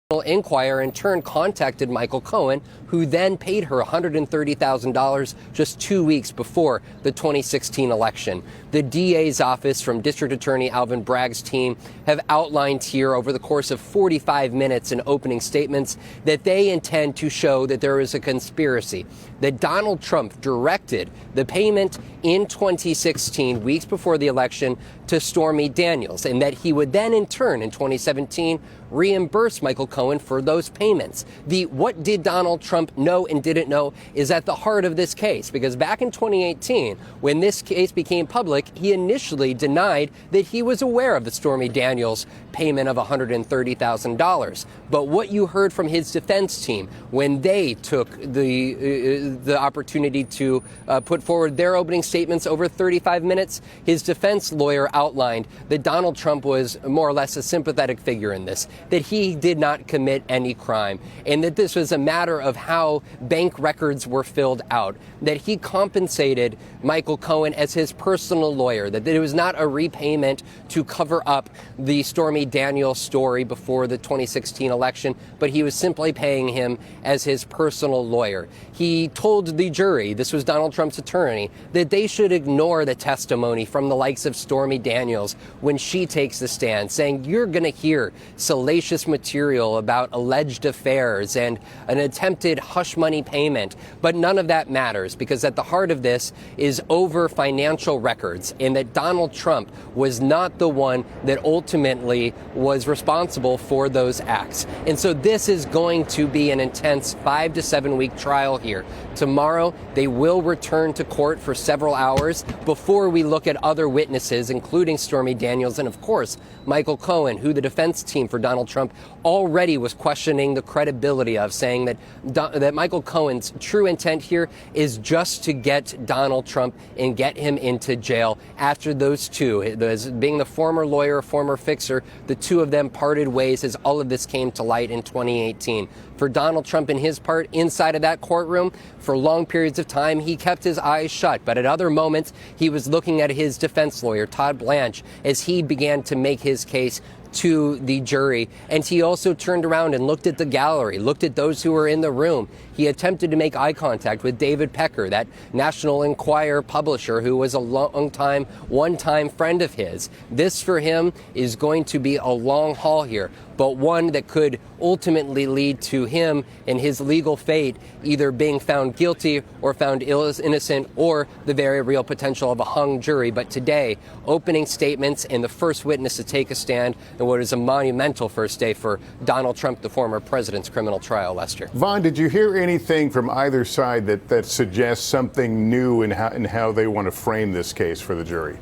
Inquirer in turn contacted Michael Cohen, who then paid her $130,000 just 2 weeks before the 2016 election. The DA's office from District Attorney Alvin Bragg's team have outlined here over the course of 45 minutes in opening statements that they intend to show that there is a conspiracy, that Donald Trump directed the payment in 2016, weeks before the election, to Stormy Daniels, and that he would then in turn in 2017 reimburse Michael Cohen for those payments. The what did Donald Trump know and didn't know is at the heart of this case, because back in 2018, when this case became public, he initially denied that he was aware of the Stormy Daniels payment of $130,000. But what you heard from his defense team when they took the opportunity to put forward their opening statements over 35 minutes, his defense lawyer outlined that Donald Trump was more or less a sympathetic figure in this, that he did not commit any crime, and that this was a matter of how bank records were filled out, that he compensated Michael Cohen as his personal lawyer, that it was not a repayment to cover up the Stormy Daniels story before the 2016 election, but he was simply paying him as his personal lawyer. He told the jury, this was Donald Trump's attorney, that they should ignore the testimony from the likes of Stormy Daniels when she takes the stand, saying you're going to hear salacious material about alleged affairs and an attempted hush money payment, but none of that matters, because at the heart of this is over financial records, and that Donald Trump was not the one that ultimately was responsible for those acts. And so this is going to be an intense 5 to 7 week trial here. Tomorrow, they will return to court for several hours before we look at other witnesses, including Stormy Daniels and, of course, Michael Cohen, who the defense team for Donald Trump already was questioning the credibility of, saying that Michael Cohen's true intent here is just to get Donald Trump and get him into jail. After those two, as being the former lawyer, former fixer, the two of them parted ways as all of this came to light in 2018. For Donald Trump and his part inside of that courtroom, for long periods of time, he kept his eyes shut. But at other moments, he was looking at his defense lawyer, Todd Blanche, as he began to make his case to the jury. And he also turned around and looked at the gallery, looked at those who were in the room. He attempted to make eye contact with David Pecker, that National Enquirer publisher who was a one-time friend of his. This for him is going to be a long haul here, but one that could ultimately lead to him and his legal fate either being found guilty or found innocent, or the very real potential of a hung jury. But today, opening statements and the first witness to take a stand in what is a monumental first day for Donald Trump, the former president's criminal trial, Lester. Vaughn, did you hear anything from either side that suggests something new in how they want to frame this case for the jury?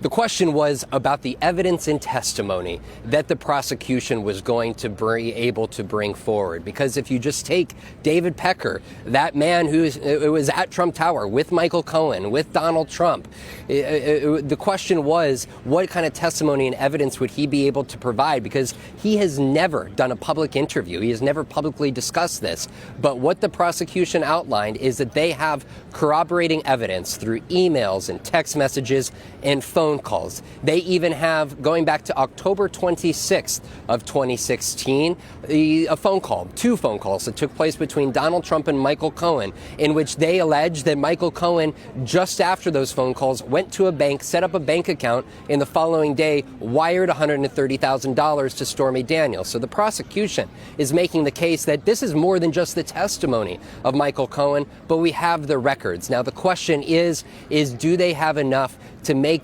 The question was about the evidence and testimony that the prosecution was going to be able to bring forward. Because if you just take David Pecker, that man who was at Trump Tower with Michael Cohen, with Donald Trump, the question was, what kind of testimony and evidence would he be able to provide? Because he has never done a public interview. He has never publicly discussed this. But what the prosecution outlined is that they have corroborating evidence through emails and text messages and phone calls. They even have, going back to October 26th of 2016, two phone calls that took place between Donald Trump and Michael Cohen, in which they allege that Michael Cohen, just after those phone calls, went to a bank, set up a bank account, and the following day wired $130,000 to Stormy Daniels. So the prosecution is making the case that this is more than just the testimony of Michael Cohen, but we have the records. Now the question is do they have enough to make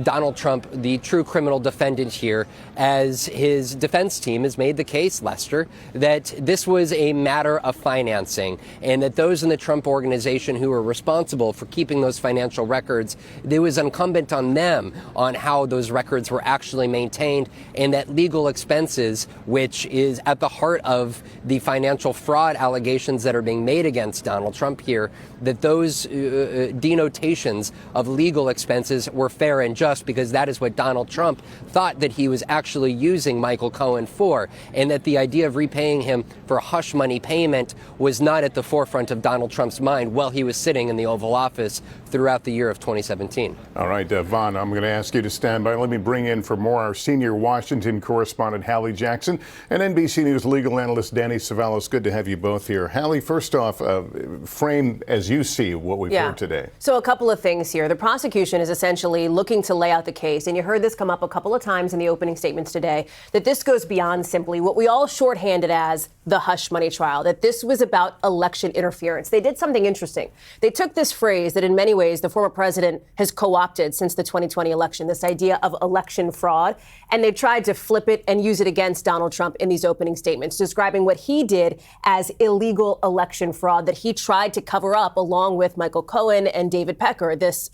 Donald Trump the true criminal defendant here, as his defense team has made the case, Lester, that this was a matter of financing, and that those in the Trump organization who were responsible for keeping those financial records, it was incumbent on them on how those records were actually maintained, and that legal expenses, which is at the heart of the financial fraud allegations that are being made against Donald Trump here, that those denotations of legal expenses defenses were fair and just, because that is what Donald Trump thought that he was actually using Michael Cohen for, and that the idea of repaying him for hush money payment was not at the forefront of Donald Trump's mind while he was sitting in the Oval Office throughout the year of 2017. All right, Vaughn, I'm going to ask you to stand by. Let me bring in for more our senior Washington correspondent, Hallie Jackson, and NBC News legal analyst Danny Savalos. Good to have you both here. Hallie, first off, frame as you see what we've heard today. So a couple of things here. The prosecution is essentially looking to lay out the case, and you heard this come up a couple of times in the opening statements today, that this goes beyond simply what we all shorthanded as the hush money trial, that this was about election interference. They did something interesting. They took this phrase that in many ways the former president has co-opted since the 2020 election, this idea of election fraud, and they tried to flip it and use it against Donald Trump in these opening statements, describing what he did as illegal election fraud that he tried to cover up along with Michael Cohen and David Pecker, this,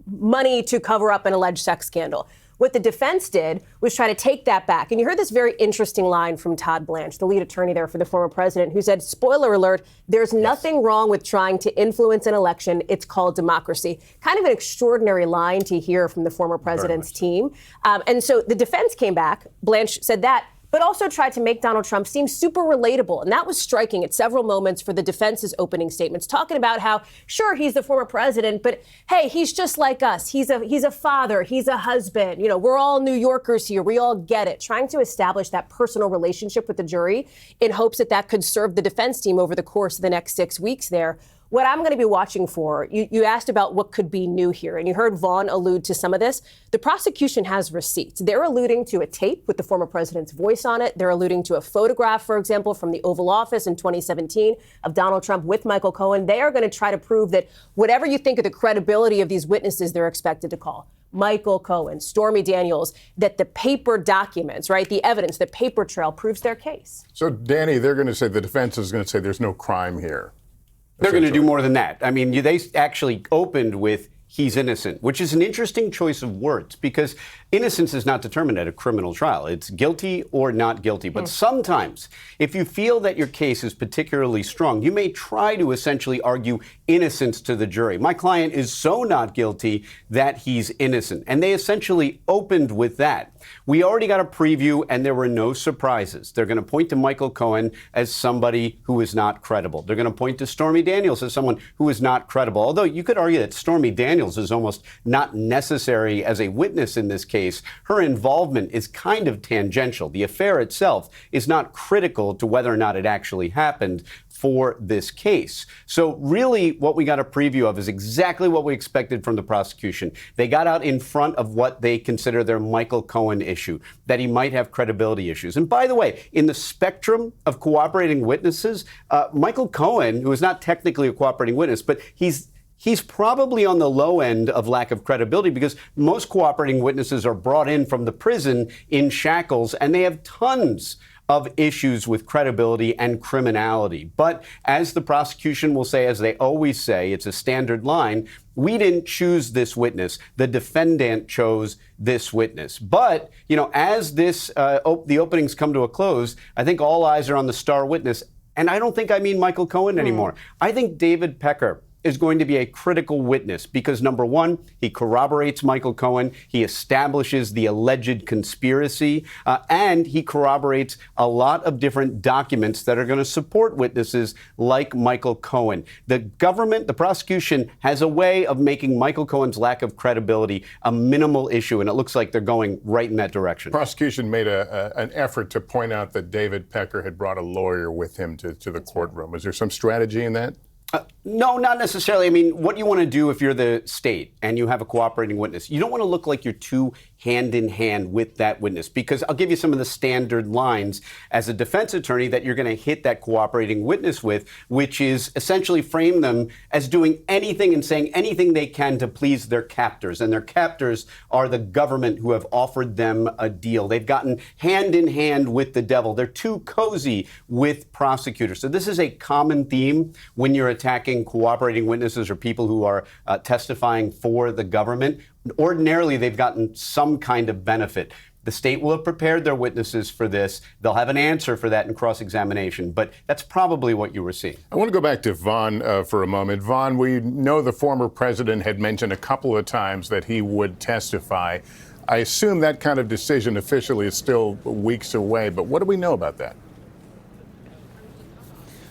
money to cover up an alleged sex scandal. What the defense did was try to take that back. And you heard this very interesting line from Todd Blanche, the lead attorney there for the former president, who said, spoiler alert, there's nothing wrong with trying to influence an election. It's called democracy. Kind of an extraordinary line to hear from the former president's team. And so the defense came back. Blanche said that, but also tried to make Donald Trump seem super relatable. And that was striking at several moments for the defense's opening statements, talking about how, sure, he's the former president, but hey, he's just like us. He's a father. He's a husband. You know, we're all New Yorkers here. We all get it. Trying to establish that personal relationship with the jury in hopes that that could serve the defense team over the course of the next 6 weeks there. What I'm going to be watching for, you asked about what could be new here, and you heard Vaughn allude to some of this. The prosecution has receipts. They're alluding to a tape with the former president's voice on it. They're alluding to a photograph, for example, from the Oval Office in 2017 of Donald Trump with Michael Cohen. They are going to try to prove that whatever you think of the credibility of these witnesses they're expected to call, Michael Cohen, Stormy Daniels, that the paper documents, right, the evidence, the paper trail proves their case. So, Danny, they're going to say, the defense is going to say there's no crime here. They're going to do more than that. I mean, they actually opened with he's innocent, which is an interesting choice of words because innocence is not determined at a criminal trial. It's guilty or not guilty. But sometimes, if you feel that your case is particularly strong, you may try to essentially argue innocence to the jury. My client is so not guilty that he's innocent. And they essentially opened with that. We already got a preview and there were no surprises. They're going to point to Michael Cohen as somebody who is not credible. They're going to point to Stormy Daniels as someone who is not credible. Although you could argue that Stormy Daniels is almost not necessary as a witness in this case. Her involvement is kind of tangential. The affair itself is not critical to whether or not it actually happened for this case. So really what we got a preview of is exactly what we expected from the prosecution. They got out in front of what they consider their Michael Cohen issue, that he might have credibility issues. And by the way, in the spectrum of cooperating witnesses, Michael Cohen, who is not technically a cooperating witness, but he's probably on the low end of lack of credibility because most cooperating witnesses are brought in from the prison in shackles and they have tons of issues with credibility and criminality. But as the prosecution will say, as they always say, it's a standard line, we didn't choose this witness. The defendant chose this witness. But, as the openings come to a close, I think all eyes are on the star witness. And I don't think I mean Michael Cohen anymore. I think David Pecker is going to be a critical witness because, number one, he corroborates Michael Cohen, he establishes the alleged conspiracy, and he corroborates a lot of different documents that are going to support witnesses like Michael Cohen. The government, the prosecution, has a way of making Michael Cohen's lack of credibility a minimal issue, and it looks like they're going right in that direction. Prosecution made an effort to point out that David Pecker had brought a lawyer with him to the courtroom. Is there some strategy in that? No, not necessarily. I mean, what you want to do if you're the state and you have a cooperating witness, you don't want to look like you're too hand in hand with that witness, because I'll give you some of the standard lines as a defense attorney that you're going to hit that cooperating witness with, which is essentially frame them as doing anything and saying anything they can to please their captors. And their captors are the government who have offered them a deal. They've gotten hand in hand with the devil. They're too cozy with prosecutors. So this is a common theme when you're attacking cooperating witnesses or people who are testifying for the government. Ordinarily, they've gotten some kind of benefit. The state will have prepared their witnesses for this. They'll have an answer for that in cross-examination. But that's probably what you were seeing. I want to go back to Vaughn for a moment. Vaughn, we know the former president had mentioned a couple of times that he would testify. I assume that kind of decision officially is still weeks away. But what do we know about that?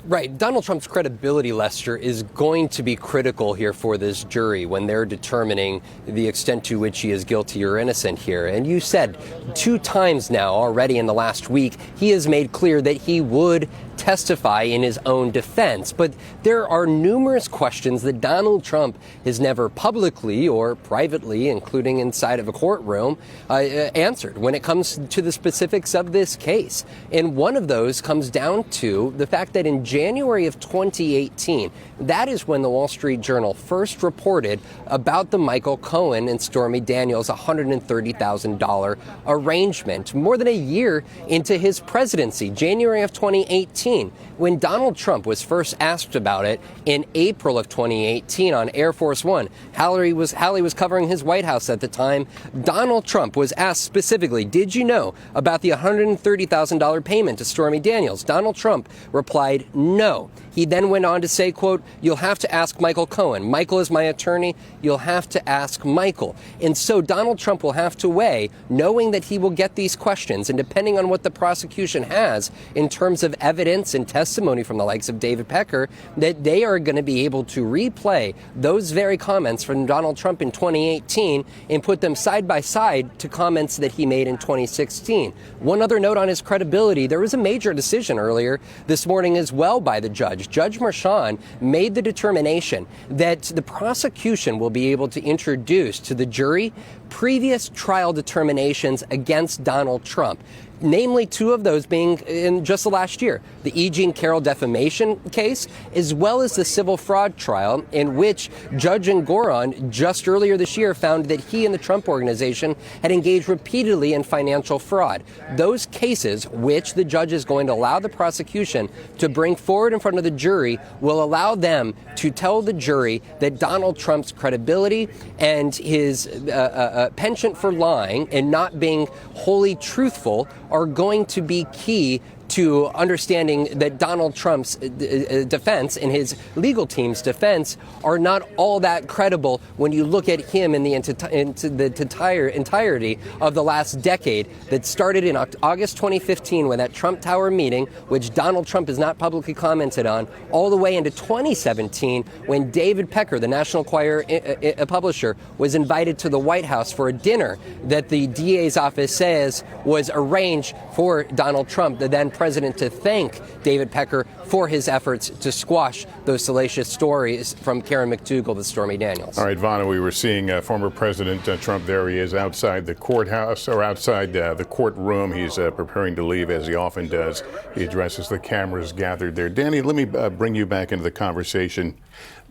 Right. Donald Trump's credibility, Lester, is going to be critical here for this jury when they're determining the extent to which he is guilty or innocent here. And you said 2 times now already in the last week, he has made clear that he would testify in his own defense. But there are numerous questions that Donald Trump has never publicly or privately, including inside of a courtroom, answered when it comes to the specifics of this case. And one of those comes down to the fact that in January of 2018, that is when the Wall Street Journal first reported about the Michael Cohen and Stormy Daniels $130,000 arrangement, more than a year into his presidency, January of 2018. When Donald Trump was first asked about it in April of 2018 on Air Force One, Hallie was covering his White House at the time. Donald Trump was asked specifically, did you know about the $130,000 payment to Stormy Daniels? Donald Trump replied, no. He then went on to say, quote, you'll have to ask Michael Cohen. Michael is my attorney. You'll have to ask Michael. And so Donald Trump will have to weigh, knowing that he will get these questions, and depending on what the prosecution has in terms of evidence and testimony from the likes of David Pecker, that they are going to be able to replay those very comments from Donald Trump in 2018 and put them side by side to comments that he made in 2016. One other note on his credibility, there was a major decision earlier this morning as well by the judge. Judge Merchan made the determination that the prosecution will be able to introduce to the jury previous trial determinations against Donald Trump. Namely, 2 of those being in just the last year, the E. Jean Carroll defamation case, as well as the civil fraud trial in which Judge Engoron just earlier this year found that he and the Trump Organization had engaged repeatedly in financial fraud. Those cases, which the judge is going to allow the prosecution to bring forward in front of the jury, will allow them to tell the jury that Donald Trump's credibility and his penchant for lying and not being wholly truthful are going to be key to understanding that Donald Trump's defense and his legal team's defense are not all that credible when you look at him in the entirety of the last decade that started in August 2015 with that Trump Tower meeting, which Donald Trump has not publicly commented on, all the way into 2017 when David Pecker, the National Enquirer publisher, was invited to the White House for a dinner that the DA's office says was arranged for Donald Trump, the then president, to thank David Pecker for his efforts to squash those salacious stories from Karen McDougal with Stormy Daniels. All right, Vanna, we were seeing former President Trump. There he is outside the courthouse, or outside the courtroom. He's preparing to leave, as he often does. He addresses the cameras gathered there. Danny, let me bring you back into the conversation.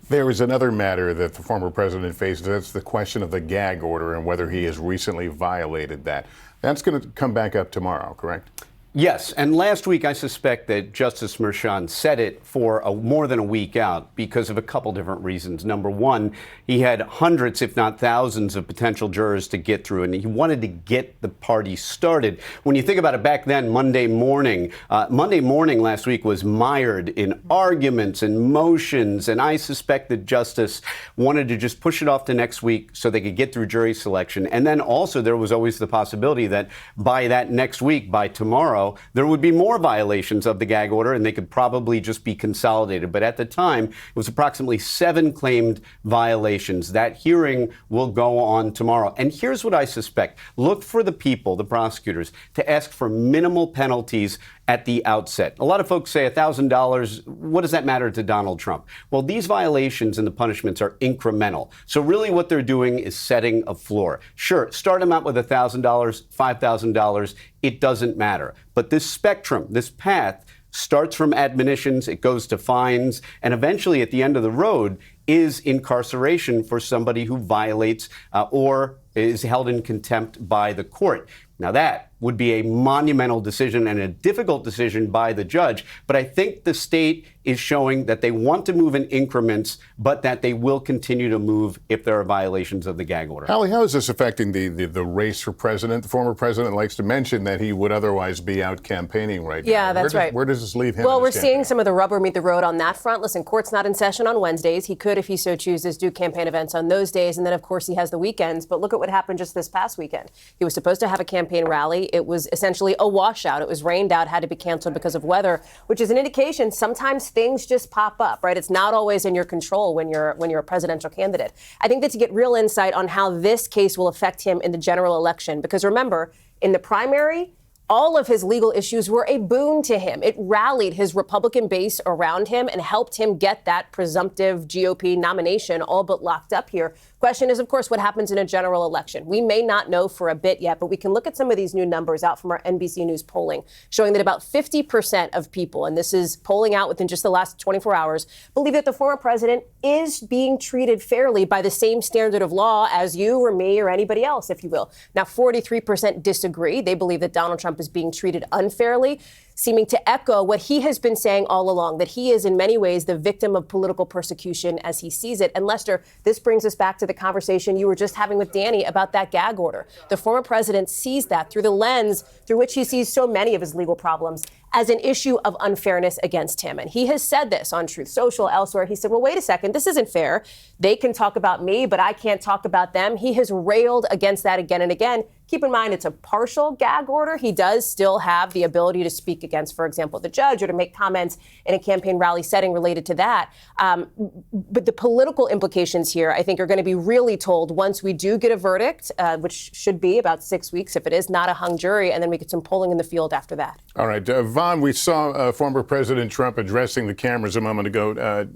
There is another matter that the former president faces. That's the question of the gag order and whether he has recently violated that. That's going to come back up tomorrow, correct? Yes, and last week I suspect that Justice Merchan set it for more than a week out because of a couple different reasons. Number one, he had hundreds, if not thousands, of potential jurors to get through, and he wanted to get the party started. When you think about it, back then, Monday morning last week was mired in arguments and motions, and I suspect that Justice wanted to just push it off to next week so they could get through jury selection. And then also there was always the possibility that by that next week, by tomorrow, there would be more violations of the gag order, and they could probably just be consolidated. But at the time, it was approximately 7 claimed violations. That hearing will go on tomorrow. And here's what I suspect. Look for the people, the prosecutors, to ask for minimal penalties at the outset. A lot of folks say $1,000, what does that matter to Donald Trump? Well, these violations and the punishments are incremental. So really what they're doing is setting a floor. Sure, start them out with $1,000, $5,000, it doesn't matter. But this spectrum, this path, starts from admonitions, it goes to fines, and eventually at the end of the road is incarceration for somebody who violates or is held in contempt by the court. Now that would be a monumental decision and a difficult decision by the judge. But I think the state is showing that they want to move in increments, but that they will continue to move if there are violations of the gag order. Hallie, how is this affecting the race for president? The former president likes to mention that he would otherwise be out campaigning right now. Yeah, that's right. Where does this leave him? Well, we're seeing some of the rubber meet the road on that front. Listen, court's not in session on Wednesdays. He could, if he so chooses, do campaign events on those days. And then, of course, he has the weekends. But look at what happened just this past weekend. He was supposed to have a campaign rally. It was essentially a washout. It was rained out, had to be canceled because of weather, which is an indication sometimes things just pop up, right? It's not always in your control when you're a presidential candidate. I think that to get real insight on how this case will affect him in the general election, because remember, in the primary, all of his legal issues were a boon to him. It rallied his Republican base around him and helped him get that presumptive GOP nomination all but locked up here. Question is, of course, what happens in a general election? We may not know for a bit yet, but we can look at some of these new numbers out from our NBC News polling, showing that about 50% of people, and this is polling out within just the last 24 hours, believe that the former president is being treated fairly by the same standard of law as you or me or anybody else, if you will. Now, 43% disagree. They believe that Donald Trump is being treated unfairly, seeming to echo what he has been saying all along, that he is in many ways the victim of political persecution as he sees it. And Lester, this brings us back to the conversation you were just having with Danny about that gag order. The former president sees that through the lens through which he sees so many of his legal problems as an issue of unfairness against him. And he has said this on Truth Social, elsewhere. He said, well, wait a second, this isn't fair. They can talk about me, but I can't talk about them. He has railed against that again and again. Keep in mind, it's a partial gag order. He does still have the ability to speak against, for example, the judge or to make comments in a campaign rally setting related to that. But the political implications here, I think, are going to be really told once we do get a verdict, which should be about 6 weeks if it is not a hung jury, and then we get some polling in the field after that. All right. Vaughn, we saw former President Trump addressing the cameras a moment ago.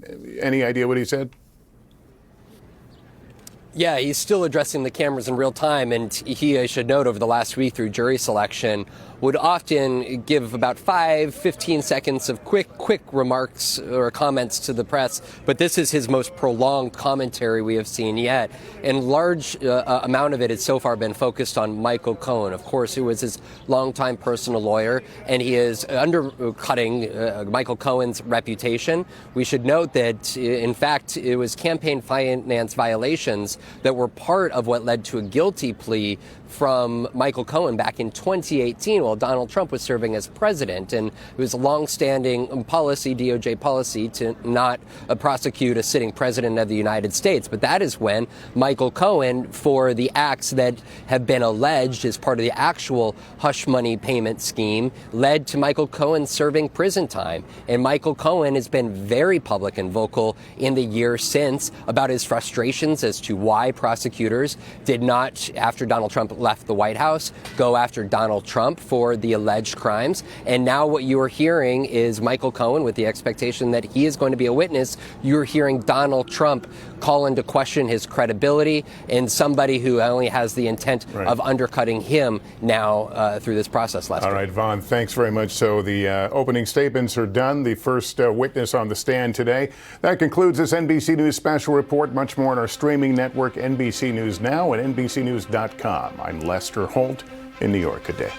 Any idea what he said? Yeah, he's still addressing the cameras in real time, and he, I should note, over the last week through jury selection, would often give about 5-15 seconds of quick remarks or comments to the press. But this is his most prolonged commentary we have seen yet. And large amount of it has so far been focused on Michael Cohen, of course, who was his longtime personal lawyer, and he is undercutting Michael Cohen's reputation. We should note that, in fact, it was campaign finance violations that were part of what led to a guilty plea from Michael Cohen back in 2018 while Donald Trump was serving as president. And it was a longstanding policy, DOJ policy, to not prosecute a sitting president of the United States. But that is when Michael Cohen, for the acts that have been alleged as part of the actual hush money payment scheme, led to Michael Cohen serving prison time. And Michael Cohen has been very public and vocal in the years since about his frustrations as to why prosecutors did not, after Donald Trump left the White House, go after Donald Trump for the alleged crimes. And now what you are hearing is Michael Cohen, with the expectation that he is going to be a witness, you're hearing Donald Trump call into question his credibility, and somebody who only has the intent of undercutting him now through this process. Lester. All right, Vaughn, thanks very much. So the opening statements are done. The first witness on the stand today. That concludes this NBC News Special Report. Much more on our streaming network, NBC News Now and NBCNews.com. I'm Lester Holt in New York. Good day.